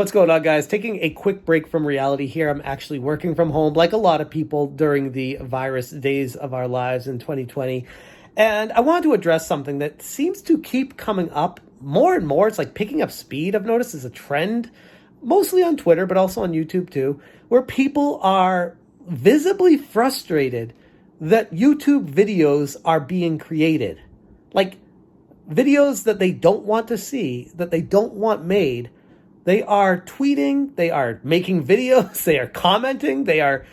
What's going on, guys? Taking a quick break from reality here. I'm actually working from home like a lot of people during the virus days of our lives in 2020. And I wanted to address something that seems to keep coming up more and more. It's like picking up speed. I've noticed as a trend, mostly on Twitter, but also on YouTube too, where people are visibly frustrated that YouTube videos are being created. Like videos that they don't want to see, that they don't want made. They are tweeting, they are making videos, they are commenting, they are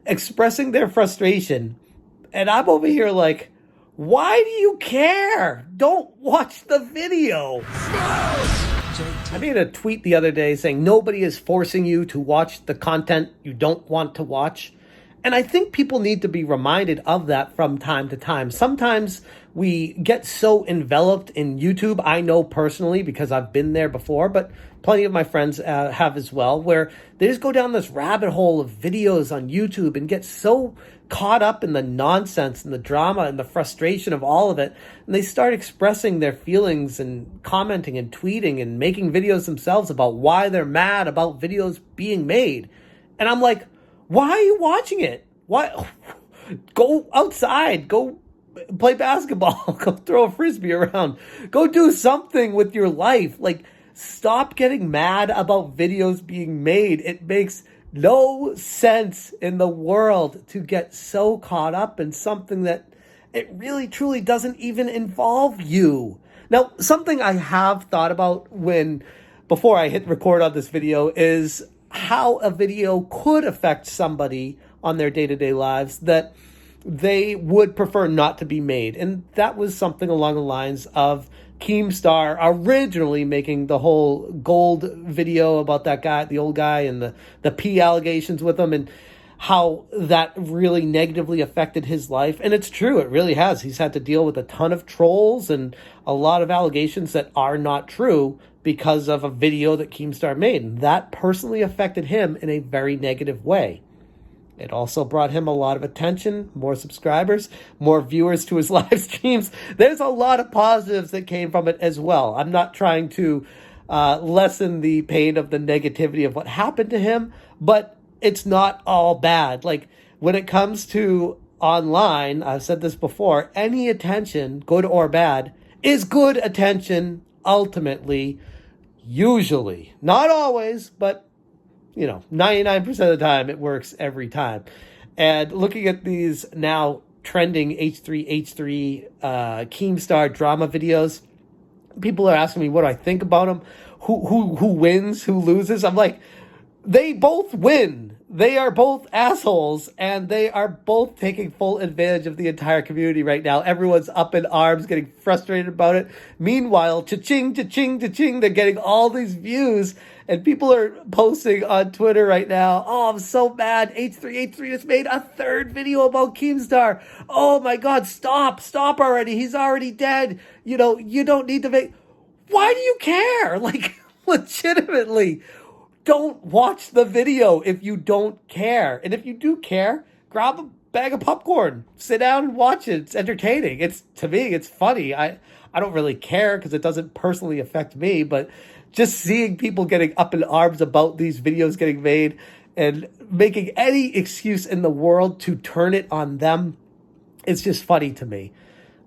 expressing their frustration. And I'm over here like, why do you care? Don't watch the video. I made a tweet the other day saying nobody is forcing you to watch the content you don't want to watch. And I think people need to be reminded of that from time to time. Sometimes we get so enveloped in YouTube. I know personally because I've been there before, but plenty of my friends have as well, where they just go down this rabbit hole of videos on YouTube and get so caught up in the nonsense and the drama and the frustration of all of it. And they start expressing their feelings and commenting and tweeting and making videos themselves about why they're mad about videos being made. And I'm like, why are you watching it? Why? Go outside. Go play basketball. Go throw a frisbee around. Go do something with your life. Like, stop getting mad about videos being made. It makes no sense in the world to get so caught up in something that it really truly doesn't even involve you. Now, something I have thought about before I hit record on this video is how a video could affect somebody on their day-to-day lives that they would prefer not to be made. And that was something along the lines of Keemstar originally making the whole gold video about that guy, the old guy, and the pee allegations with him, and how that really negatively affected his life. And it's true, it really has. He's had to deal with a ton of trolls and a lot of allegations that are not true because of a video that Keemstar made. And that personally affected him in a very negative way. It also brought him a lot of attention, more subscribers, more viewers to his live streams. There's a lot of positives that came from it as well. I'm not trying to lessen the pain of the negativity of what happened to him, but it's not all bad. Like, when it comes to online, I've said this before, any attention, good or bad, is good attention ultimately, usually. Not always, but 99% of the time, it works every time. And looking at these now trending H3H3 Keemstar drama videos, people are asking me what do I think about them, who wins, who loses. I'm like, they both win. They are both assholes, and they are both taking full advantage of the entire community right now. Everyone's up in arms, getting frustrated about it. Meanwhile, cha-ching, cha-ching, cha-ching, they're getting all these views, and people are posting on Twitter right now, oh, I'm so mad. H3H3 just made a third video about Keemstar. Oh my God, stop already. He's already dead. You don't need to make... Why do you care? Like, legitimately, don't watch the video if you don't care. And if you do care, grab a bag of popcorn, sit down and watch it. It's entertaining. To me, it's funny. I don't really care because it doesn't personally affect me, but just seeing people getting up in arms about these videos getting made and making any excuse in the world to turn it on them, it's just funny to me.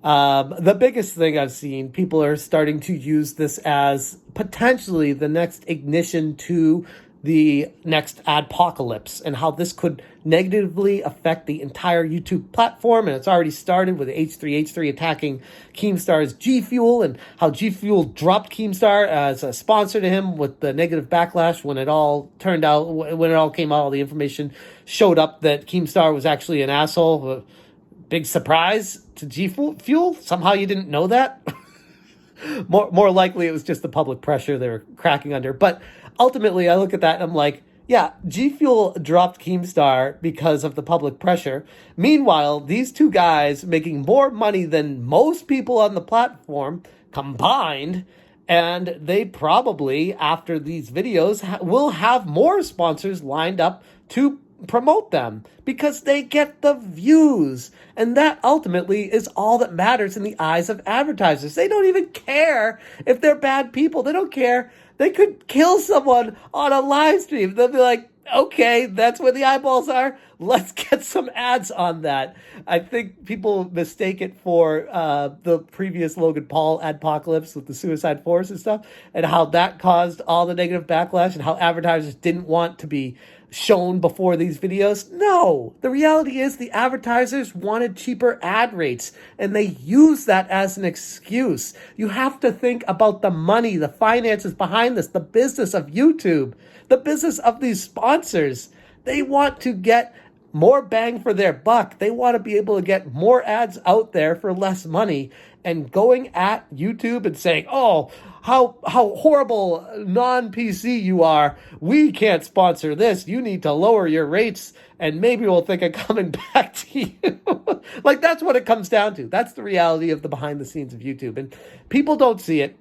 The biggest thing I've seen, people are starting to use this as potentially the next ignition to the next adpocalypse, and how this could negatively affect the entire YouTube platform. And it's already started with H3H3 attacking Keemstar's G Fuel, and how G Fuel dropped Keemstar as a sponsor to him with the negative backlash when it all came out, all the information showed up that Keemstar was actually an asshole. Big surprise to G Fuel. Somehow you didn't know that. More likely it was just the public pressure they were cracking under. But ultimately, I look at that and I'm like, yeah, G Fuel dropped Keemstar because of the public pressure. Meanwhile, these two guys making more money than most people on the platform combined, and they probably, after these videos, will have more sponsors lined up to promote them because they get the views. And that ultimately is all that matters in the eyes of advertisers. They don't even care if they're bad people. They don't care They could kill someone on a live stream. They'll be like, okay, that's where the eyeballs are. Let's get some ads on that. I think people mistake it for the previous Logan Paul adpocalypse with the Suicide Forest and stuff, and how that caused all the negative backlash and how advertisers didn't want to be shown before these videos. No, the reality is the advertisers wanted cheaper ad rates and they use that as an excuse. You have to think about the money, the finances behind this, the business of YouTube, the business of these sponsors. They want to get more bang for their buck. They want to be able to get more ads out there for less money, and going at YouTube and saying, oh, how horrible non-PC you are. We can't sponsor this. You need to lower your rates and maybe we'll think of coming back to you. Like, that's what it comes down to. That's the reality of the behind the scenes of YouTube. And people don't see it.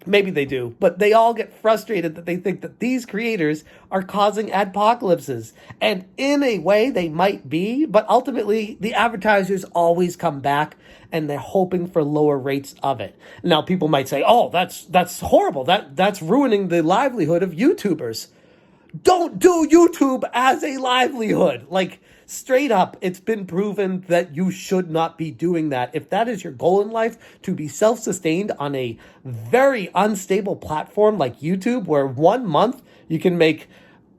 Maybe they do, but they all get frustrated that they think that these creators are causing adpocalypses. And in a way, they might be, but ultimately, the advertisers always come back and they're hoping for lower rates of it. Now, people might say, oh, that's horrible. That's ruining the livelihood of YouTubers. Don't do YouTube as a livelihood. Like, straight up, it's been proven that you should not be doing that. If that is your goal in life, to be self-sustained on a very unstable platform like YouTube, where 1 month you can make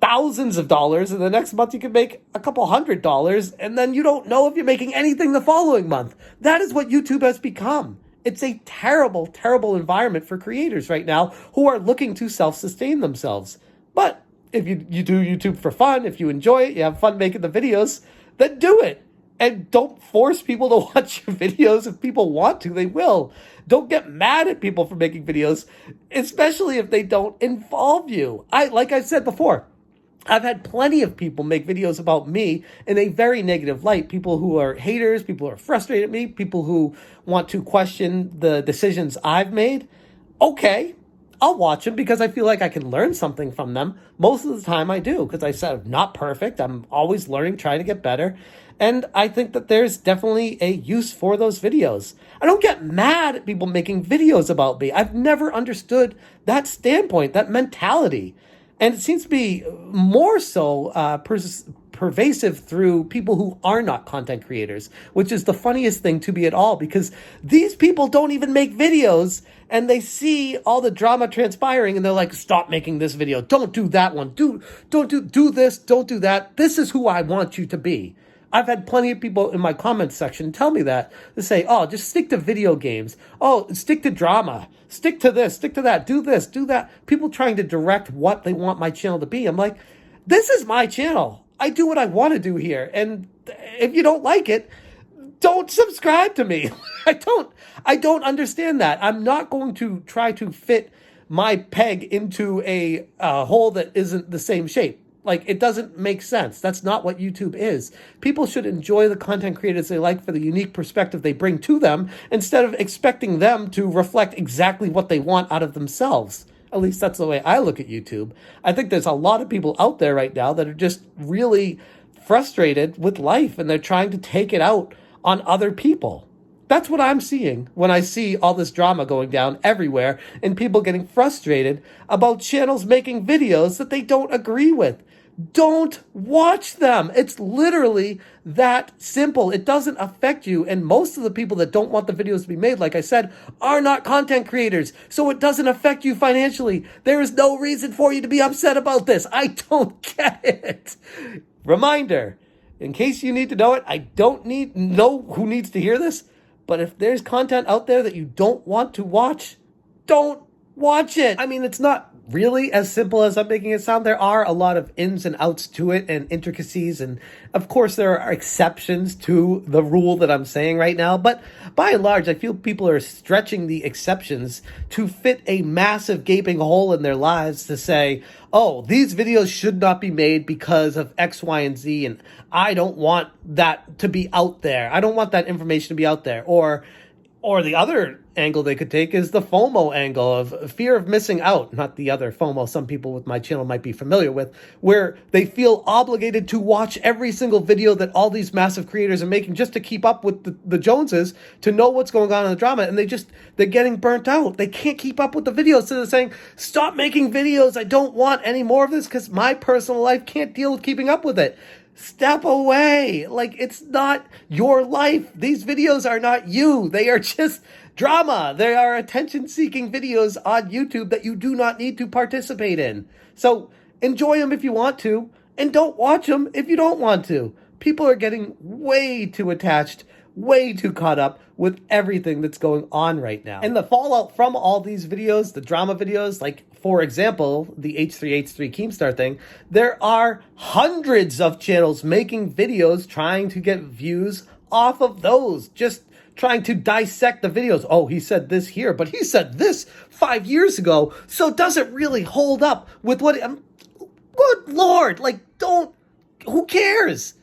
thousands of dollars and the next month you can make a couple $100, and then you don't know if you're making anything the following month. That is what YouTube has become. It's a terrible, terrible environment for creators right now who are looking to self-sustain themselves. But if you do YouTube for fun, if you enjoy it, you have fun making the videos, then do it. And don't force people to watch your videos. If people want to, they will. Don't get mad at people for making videos, especially if they don't involve you. Like I said before, I've had plenty of people make videos about me in a very negative light. People who are haters, people who are frustrated at me, people who want to question the decisions I've made. Okay, I'll watch them because I feel like I can learn something from them. Most of the time I do, because I said I'm not perfect. I'm always learning, trying to get better. And I think that there's definitely a use for those videos. I don't get mad at people making videos about me. I've never understood that standpoint, that mentality. And it seems to be more so pervasive through people who are not content creators, which is the funniest thing to be at all, because these people don't even make videos and they see all the drama transpiring and they're like, stop making this video. Don't do that one. Do this. Don't do that. This is who I want you to be. I've had plenty of people in my comments section tell me that. They say, oh, just stick to video games. Oh, stick to drama. Stick to this, stick to that. Do this, do that. People trying to direct what they want my channel to be. I'm like, this is my channel. I do what I want to do here. And if you don't like it, don't subscribe to me. I don't understand that. I'm not going to try to fit my peg into a hole that isn't the same shape. Like, it doesn't make sense. That's not what YouTube is. People should enjoy the content creators they like for the unique perspective they bring to them, instead of expecting them to reflect exactly what they want out of themselves. At least that's the way I look at YouTube. I think there's a lot of people out there right now that are just really frustrated with life, and they're trying to take it out on other people. That's what I'm seeing when I see all this drama going down everywhere and people getting frustrated about channels making videos that they don't agree with. Don't watch them. It's literally that simple. It doesn't affect you. And most of the people that don't want the videos to be made, like I said, are not content creators. So it doesn't affect you financially. There is no reason for you to be upset about this. I don't get it. Reminder, in case you need to know it, I don't know who needs to hear this, but if there's content out there that you don't want to watch, don't watch it. I mean, it's not really as simple as I'm making it sound. There are a lot of ins and outs to it and intricacies. And of course, there are exceptions to the rule that I'm saying right now. But by and large, I feel people are stretching the exceptions to fit a massive gaping hole in their lives to say, oh, these videos should not be made because of X, Y, and Z. And I don't want that to be out there. I don't want that information to be out there. Or Or the other angle they could take is the FOMO angle of fear of missing out, not the other FOMO some people with my channel might be familiar with, where they feel obligated to watch every single video that all these massive creators are making just to keep up with the Joneses, to know what's going on in the drama, and they're getting burnt out. They can't keep up with the videos, so they're saying, stop making videos, I don't want any more of this because my personal life can't deal with keeping up with it. Step away. Like, it's not your life. These videos are not you. They are just drama. They are attention-seeking videos on YouTube that you do not need to participate in. So enjoy them if you want to, and don't watch them if you don't want to. People are getting way too attached, way too caught up with everything that's going on right now. And the fallout from all these videos, the drama videos, like, for example, the H3H3 Keemstar thing, there are hundreds of channels making videos trying to get views off of those, just trying to dissect the videos. Oh, he said this here, but he said this 5 years ago, so does it really hold up with what... good Lord, like, who cares?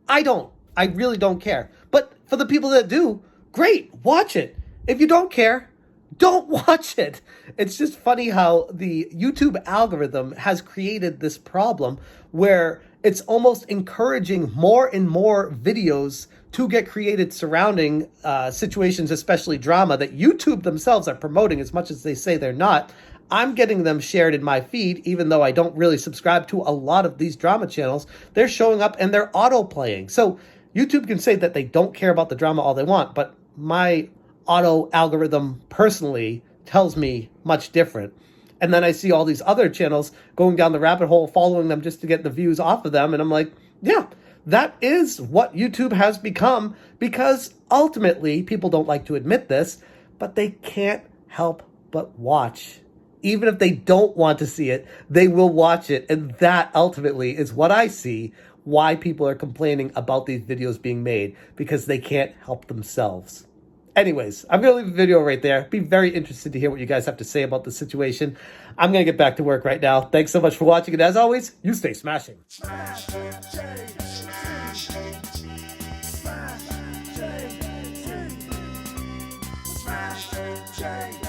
I don't. I really don't care. But for the people that do, great, watch it. If you don't care, don't watch it. It's just funny how the YouTube algorithm has created this problem where it's almost encouraging more and more videos to get created surrounding situations, especially drama, that YouTube themselves are promoting as much as they say they're not. I'm getting them shared in my feed, even though I don't really subscribe to a lot of these drama channels. They're showing up and they're auto-playing. So YouTube can say that they don't care about the drama all they want, but my auto algorithm personally tells me much different. And then I see all these other channels going down the rabbit hole, following them just to get the views off of them. And I'm like, yeah, that is what YouTube has become, because ultimately people don't like to admit this, but they can't help but watch. Even if they don't want to see it, they will watch it. And that ultimately is what I see why people are complaining about these videos being made, because they can't help themselves. Anyways, I'm going to leave the video right there. Be very interested to hear what you guys have to say about the situation. I'm going to get back to work right now. Thanks so much for watching. And as always, you stay smashing. Smash J.